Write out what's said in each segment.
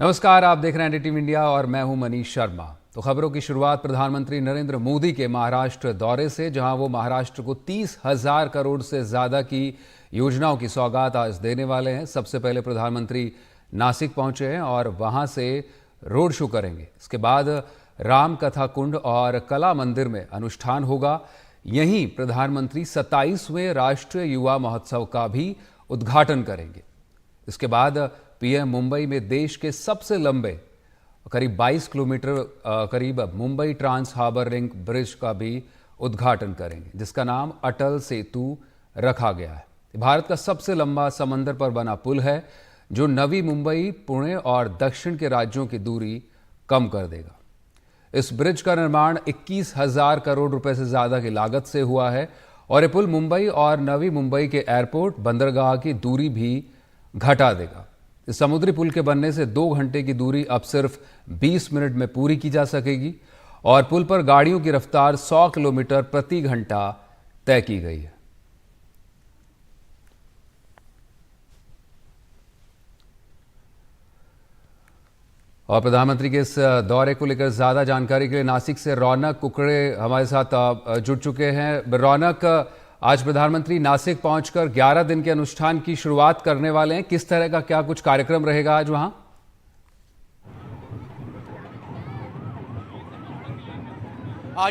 नमस्कार, आप देख रहे हैं एनडीटीवी इंडिया और मैं हूं मनीष शर्मा। तो खबरों की शुरुआत प्रधानमंत्री नरेंद्र मोदी के महाराष्ट्र दौरे से, जहां वो महाराष्ट्र को 30,000 करोड़ से ज्यादा की योजनाओं की सौगात आज देने वाले हैं। सबसे पहले प्रधानमंत्री नासिक पहुंचे हैं और वहां से रोड शो करेंगे। इसके बाद राम कथा कुंड और कला मंदिर में अनुष्ठान होगा। यहीं प्रधानमंत्री 27वें राष्ट्रीय युवा महोत्सव का भी उद्घाटन करेंगे। इसके बाद पीएम मुंबई में देश के सबसे लंबे करीब 22 किलोमीटर करीब Mumbai trans harbour ring bridge का भी उद्घाटन करेंगे, जिसका नाम अटल सेतु रखा गया है। भारत का सबसे लंबा समंदर पर बना पुल है, जो नवी मुंबई, पुणे और दक्षिण के राज्यों की दूरी कम कर देगा। इस ब्रिज का निर्माण 21,000 करोड़ रुपए से ज्यादा की लागत से हुआ है और ये पुल मुंबई और नवी मुंबई के एयरपोर्ट, बंदरगाह की दूरी भी घटा देगा। इस समुद्री पुल के बनने से 2 घंटे की दूरी अब सिर्फ 20 मिनट में पूरी की जा सकेगी और पुल पर गाड़ियों की रफ्तार 100 किलोमीटर प्रति घंटा तय की गई है। और प्रधानमंत्री के इस दौरे को लेकर ज्यादा जानकारी के लिए नासिक से रौनक कुकड़े हमारे साथ जुड़ चुके हैं। रौनक, आज प्रधानमंत्री नासिक पहुंचकर 11 दिन के अनुष्ठान की शुरुआत करने वाले हैं। किस तरह का क्या कुछ कार्यक्रम रहेगा आज वहां?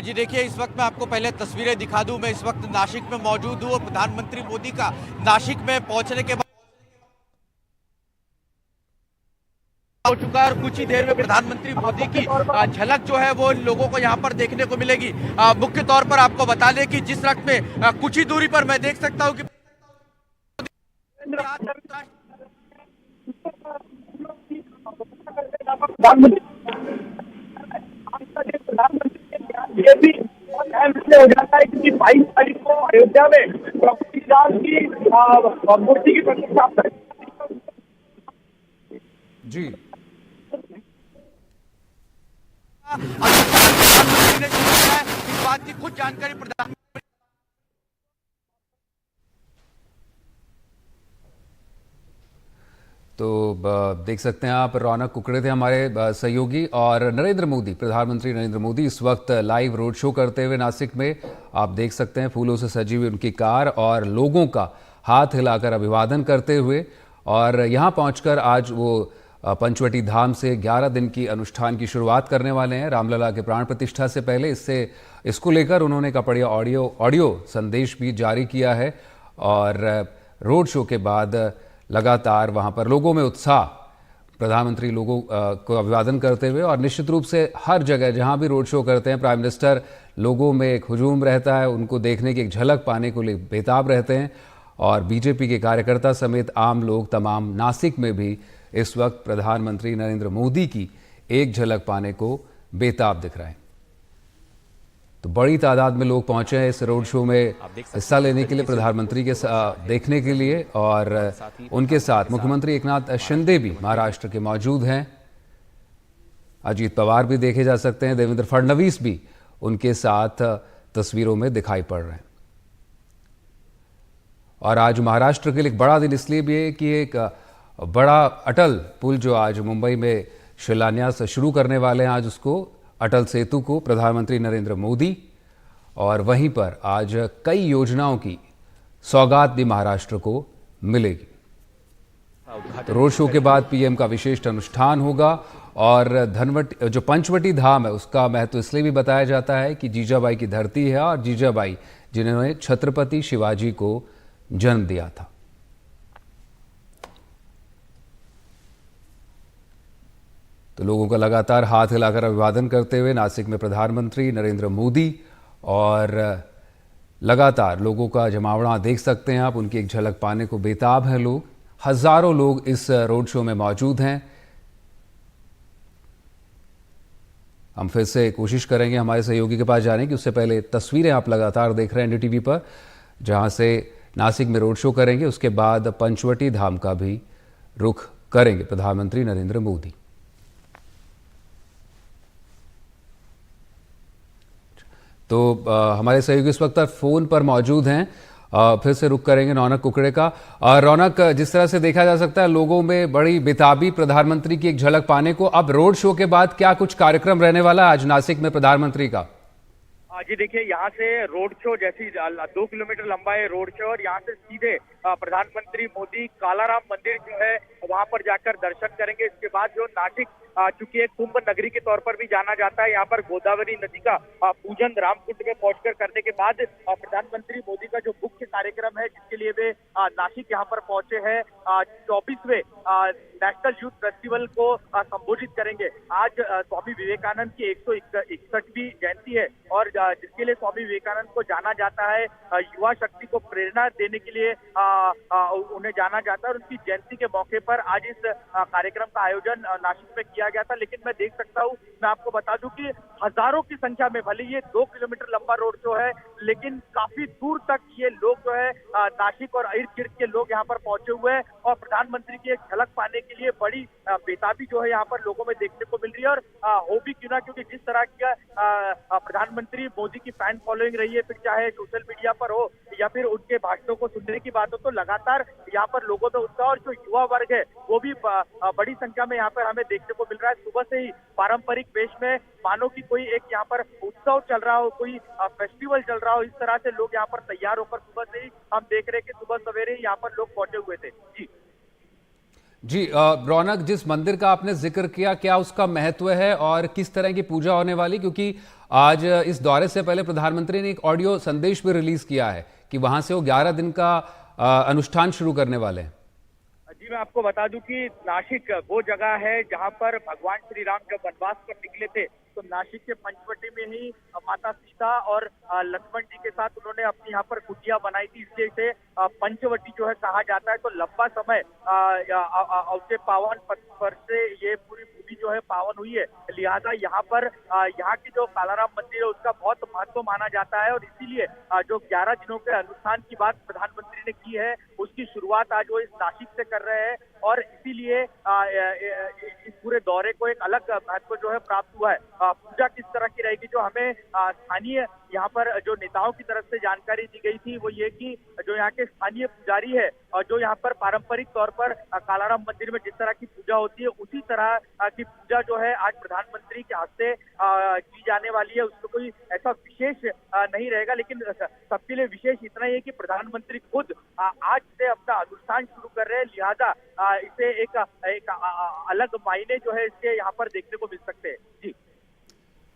जी देखिए, इस वक्त मैं आपको पहले तस्वीरें दिखा दूं। मैं इस वक्त नासिक में मौजूद हूं और प्रधानमंत्री मोदी का नासिक में पहुंचने के बाद हो चुका है और कुछ ही देर में प्रधानामंत्री मोदी की झलक जो है वो लोगों को यहाँ पर देखने को मिलेगी। मुख्य तौर पर आपको बता दें कि जिस रक्त में कुछ ही दूरी पर मैं देख सकता हूँ कि ये भी हो जाता है क्योंकि 22 तारीख को अयोध्या में प्रभु श्री राम की मूर्ति की प्रतिष्ठापना जी प्रधानमंत्री ने इस बात की खुद जानकारी प्रदान। तो देख सकते हैं आप, रौनक कुकड़े थे हमारे सहयोगी। और नरेंद्र मोदी, प्रधानमंत्री नरेंद्र मोदी इस वक्त लाइव रोड शो करते हुए नासिक में आप देख सकते हैं, फूलों से सजी हुई उनकी कार और लोगों का हाथ हिलाकर अभिवादन करते हुए। और यहाँ पहुंचकर आज वो पंचवटी धाम से 11 दिन की अनुष्ठान की शुरुआत करने वाले हैं, रामलला के प्राण प्रतिष्ठा से पहले। इसको लेकर उन्होंने एक बढ़िया ऑडियो संदेश भी जारी किया है। और रोड शो के बाद लगातार वहां पर लोगों में उत्साह, प्रधानमंत्री लोगों को अभिवादन करते हुए। और निश्चित रूप से हर जगह जहां भी रोड शो करते हैं प्राइम मिनिस्टर, लोगों में एक हुजूम रहता है, उनको देखने की एक झलक पाने को लिए बेताब रहते हैं। और बीजेपी के कार्यकर्ता समेत आम लोग तमाम नासिक में भी इस वक्त प्रधानमंत्री नरेंद्र मोदी की एक झलक पाने को बेताब दिख रहे हैं। तो बड़ी तादाद में लोग पहुंचे हैं इस रोड शो में हिस्सा लेने के लिए, प्रधानमंत्री के देखने के लिए। और उनके साथ मुख्यमंत्री एकनाथ शिंदे भी महाराष्ट्र के मौजूद हैं। अजीत पवार भी देखे जा सकते हैं, देवेंद्र फडणवीस भी उनके साथ तस्वीरों में दिखाई पड़ रहे हैं। और आज महाराष्ट्र के लिए एक बड़ा दिन इसलिए भी है कि एक बड़ा अटल पुल जो आज मुंबई में शिलान्यास शुरू करने वाले हैं, आज उसको अटल सेतु को प्रधानमंत्री नरेंद्र मोदी। और वहीं पर आज कई योजनाओं की सौगात भी महाराष्ट्र को मिलेगी। तो रोड शो के बाद पीएम का विशेष अनुष्ठान होगा। और जो पंचवटी धाम है उसका महत्व इसलिए भी बताया जाता है कि जीजाबाई की धरती है और जीजाबाई जिन्होंने छत्रपति शिवाजी को जन्म दिया था। तो लोगों का लगातार हाथ हिलाकर अभिवादन करते हुए नासिक में प्रधानमंत्री नरेंद्र मोदी। और लगातार लोगों का जमावड़ा देख सकते हैं आप, उनकी एक झलक पाने को बेताब हैं लोग। हजारों लोग इस रोड शो में मौजूद हैं। हम फिर से कोशिश करेंगे हमारे सहयोगी के पास जाने की, उससे पहले तस्वीरें आप लगातार देख रहे हैं एनडीटीवी पर, जहां से नासिक में रोड शो करेंगे। उसके बाद पंचवटी धाम का भी रुख करेंगे प्रधानमंत्री नरेंद्र मोदी। तो हमारे सहयोगी इस वक्त फोन पर मौजूद हैं फिर से रुख करेंगे रौनक कुकड़े का। रौनक, जिस तरह से देखा जा सकता है लोगों में बड़ी बेताबी प्रधानमंत्री की एक झलक पाने को, अब रोड शो के बाद क्या कुछ कार्यक्रम रहने वाला है आज नासिक में प्रधानमंत्री का? जी देखिए, यहाँ से रोड शो जैसी 2 किलोमीटर लंबा है रोड शो, और यहाँ से सीधे प्रधानमंत्री मोदी कालाराम मंदिर जो है वहां पर जाकर दर्शन करेंगे। इसके बाद जो नासिक चूंकि एक कुंभ नगरी के तौर पर भी जाना जाता है, यहाँ पर गोदावरी नदी का पूजन रामकुंड में पहुंचकर करने के बाद प्रधानमंत्री मोदी का जो मुख्य कार्यक्रम है जिसके लिए वे नासिक यहाँ पर पहुंचे हैं, 24वें नेशनल यूथ फेस्टिवल को संबोधित करेंगे। आज स्वामी विवेकानंद की 161वीं जयंती है, और जिसके लिए स्वामी विवेकानंद को जाना जाता है, युवा शक्ति को प्रेरणा देने के लिए उन्हें जाना जाता है, और उनकी जयंती के मौके पर आज इस कार्यक्रम का आयोजन नासिक में किया गया था। लेकिन मैं देख सकता हूँ, मैं आपको बता दूं कि हजारों की संख्या में, भले ये 2 किलोमीटर लंबा रोड शो है, लेकिन काफी दूर तक ये लोग जो है नासिक और इर्द गिर्द के लोग यहाँ पर पहुंचे हुए हैं, और प्रधानमंत्री की एक झलक पाने के लिए बड़ी बेताबी जो है यहाँ पर लोगों में देखने को मिल रही है। और हो भी क्यों ना, क्योंकि जिस तरह का प्रधानमंत्री मोदी की फैन फॉलोइंग रही है, फिर चाहे सोशल मीडिया पर हो या फिर उनके भाषणों को सुनने की बात हो, तो लगातार यहाँ पर लोगों में उत्साह, और जो युवा वर्ग है वो भी बड़ी संख्या में यहाँ पर हमें देखने को मिल रहा है। सुबह से ही पारंपरिक वेश में, मानो कि कोई एक यहाँ पर उत्सव चल रहा हो, कोई फेस्टिवल चल रहा हो, इस तरह से लोग यहाँ पर तैयार होकर सुबह से ही हम देख रहे हैं कि सुबह सवेरे ही यहाँ पर लोग पहुंचे हुए थे। जी रौनक, जिस मंदिर का आपने जिक्र किया, क्या उसका महत्व है और किस तरह की पूजा होने वाली? क्योंकि आज इस दौरे से पहले प्रधानमंत्री ने एक ऑडियो संदेश भी रिलीज किया है कि वहां से वो 11 दिन का अनुष्ठान शुरू करने वाले हैं। जी मैं आपको बता दूं कि नासिक वो जगह है जहां पर भगवान श्री राम जब वनवास पर निकले थे, तो नासिक के पंचवटी में ही माता सीता और लक्ष्मण जी के साथ उन्होंने अपनी यहाँ पर कुटिया बनाई थी, इसलिए इसे पंचवटी जो है कहा जाता है। तो लंबा समय उसके पावन पर से ये पूरी भूमि जो है पावन हुई है, लिहाजा यहाँ पर यहाँ की जो कालाराम मंदिर है उसका बहुत महत्व माना जाता है, और इसीलिए जो 11 दिनों के अनुष्ठान की बात प्रधानमंत्री ने की है, उसकी शुरुआत आज वो इस नासिक से कर रहे हैं, और इसीलिए इस पूरे दौरे को एक अलग महत्व जो है प्राप्त हुआ है। पूजा किस तरह की रहेगी, जो हमें स्थानीय यहाँ पर जो नेताओं की तरफ से जानकारी दी गई थी, वो ये कि जो यहाँ के स्थानीय पुजारी है और जो यहाँ पर पारंपरिक तौर पर कालाराम मंदिर में जिस तरह की पूजा होती है, उसी तरह की पूजा जो है आज प्रधानमंत्री के हस्ते की जाने वाली है। उसमें कोई ऐसा विशेष नहीं रहेगा, लेकिन सबके लिए विशेष इतना ही है कि प्रधानमंत्री खुद आज से अपना अनुष्ठान शुरू कर रहे हैं, लिहाजा इसे एक अलग मायने जो है इसके यहाँ पर देखने को मिल सकते हैं।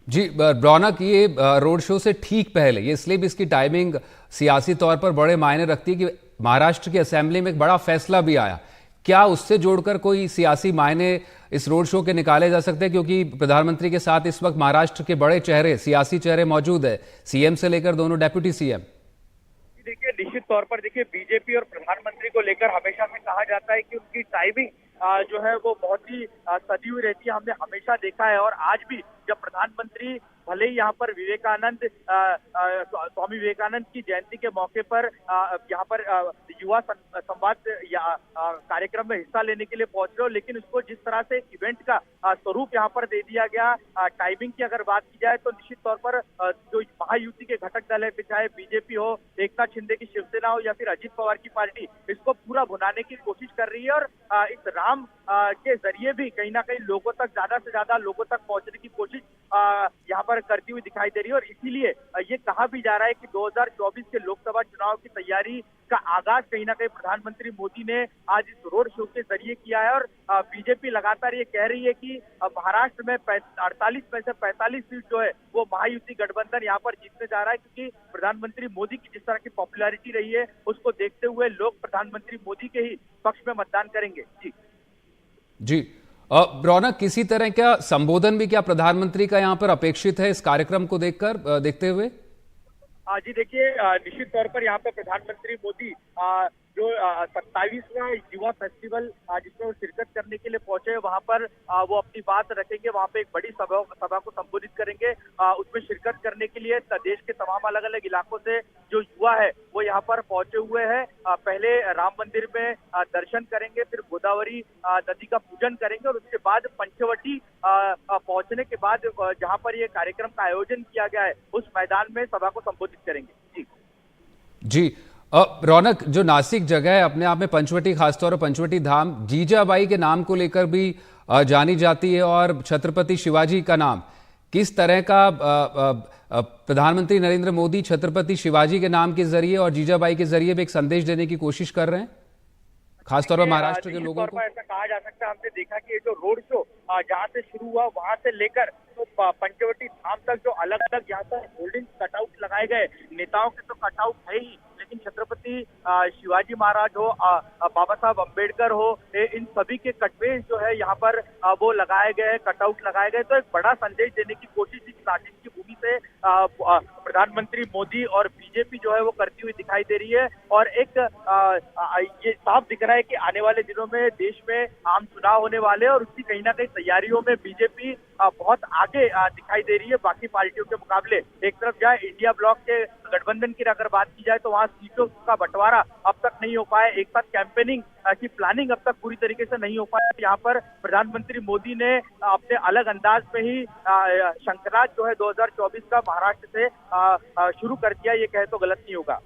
जी रौनक, ये रोड शो से ठीक पहले, ये इसलिए भी इसकी टाइमिंग सियासी तौर पर बड़े मायने रखती है कि महाराष्ट्र की असेंबली में एक बड़ा फैसला भी आया। क्या उससे जोड़कर कोई सियासी मायने इस रोड शो के निकाले जा सकते हैं? क्योंकि प्रधानमंत्री के साथ इस वक्त महाराष्ट्र के बड़े चेहरे, सियासी चेहरे मौजूद है, सीएम से लेकर दोनों डेप्यूटी सीएम। देखिए, निश्चित तौर पर देखिए, बीजेपी और प्रधानमंत्री को लेकर हमेशा से कहा जाता है कि उनकी टाइमिंग जो है वो बहुत ही सदी हुई रहती है, हमने हमेशा देखा है। और आज भी जब प्रधानमंत्री भले ही यहाँ पर स्वामी विवेकानंद की जयंती के मौके पर यहाँ पर युवा संवाद कार्यक्रम में हिस्सा लेने के लिए पहुंच रहे हो, लेकिन उसको जिस तरह से इवेंट का स्वरूप यहाँ पर दे दिया गया, टाइमिंग की अगर बात की जाए तो निश्चित तौर पर जो महायुति के घटक दल है, चाहे बीजेपी हो, एकनाथ शिंदे की शिवसेना हो या फिर अजित पवार की पार्टी, इसको पूरा भुनाने की कोशिश कर रही है, और इस राम के जरिए भी कहीं ना कहीं लोगों तक, ज्यादा से ज्यादा लोगों तक पहुंचने की कोशिश यहाँ पर करती हुई दिखाई दे रही है। और इसीलिए ये कहा भी जा रहा है कि 2024 के लोकसभा चुनाव की तैयारी का आगाज कहीं ना कहीं प्रधानमंत्री मोदी ने आज इस रोड शो के जरिए किया है। और बीजेपी लगातार ये कह रही है कि महाराष्ट्र में 48 में से 45 सीट जो है वो महायुति गठबंधन यहाँ पर जीतने जा रहा है, क्योंकि प्रधानमंत्री मोदी की जिस तरह की पॉपुलैरिटी रही है उसको देखते हुए लोग प्रधानमंत्री मोदी के ही पक्ष में मतदान करेंगे। जी रौनक, किसी तरह का संबोधन भी क्या प्रधानमंत्री का यहाँ पर अपेक्षित है इस कार्यक्रम को देखते हुए? जी देखिए, निश्चित तौर पर यहाँ पर प्रधानमंत्री मोदी जो 27वां युवा फेस्टिवल जिसमें वो शिरकत करने के लिए पहुंचे, वहां पर वो अपनी बात रखेंगे, वहां पे एक बड़ी सभा को संबोधित करेंगे। उसमें शिरकत करने के लिए देश के तमाम अलग अलग इलाकों से जो युवा है वो यहाँ पर पहुंचे हुए हैं। पहले राम मंदिर में दर्शन करेंगे, फिर गोदावरी नदी का पूजन करेंगे, और उसके बाद पंचवटी पहुंचने के बाद जहाँ पर ये कार्यक्रम का आयोजन किया गया है उस मैदान में सभा को संबोधित करेंगे। जी रौनक, जो नासिक जगह है अपने आप में पंचवटी, खासतौर पर पंचवटी धाम जीजाबाई के नाम को लेकर भी जानी जाती है, और छत्रपति शिवाजी का नाम किस तरह का प्रधानमंत्री नरेंद्र मोदी छत्रपति शिवाजी के नाम के जरिए और जीजाबाई के जरिए भी एक संदेश देने की कोशिश कर रहे हैं, खासतौर पर महाराष्ट्र के लोगों को? ऐसा कहा जा सकता है, हमने देखा कि ये जो रोड शो जहाँ से शुरू हुआ वहां से लेकर तो पंचवटी धाम तक जो अलग अलग यहाँ पर होल्डिंग कटआउट लगाए गए, नेताओं के तो कटआउट है ही, लेकिन छत्रपति शिवाजी महाराज हो, बाबा साहब अम्बेडकर हो, इन सभी के कटवे जो है यहाँ पर वो लगाए गए, कटआउट लगाए गए। तो एक बड़ा संदेश देने की कोशिश इस नासिक की भूमि से प्रधानमंत्री मोदी और बीजेपी जो है वो करती हुई दिखाई दे रही है। और एक ये साफ दिख रहा है कि आने वाले दिनों में देश में आम चुनाव होने वाले हैं और उसकी कहीं ना कहीं तैयारियों में बीजेपी बहुत आगे दिखाई दे रही है बाकी पार्टियों के मुकाबले। एक तरफ जहाँ इंडिया ब्लॉक के गठबंधन की अगर बात की जाए तो वहाँ सीटों का बंटवारा अब तक नहीं हो पाया, एक साथ कैंपेनिंग की प्लानिंग अब तक पूरी तरीके से नहीं हो पाया। यहाँ पर प्रधानमंत्री मोदी ने अपने अलग अंदाज में ही शंखनाद जो है 2024 का महाराष्ट्र से शुरू कर दिया, ये कहे तो गलत नहीं होगा।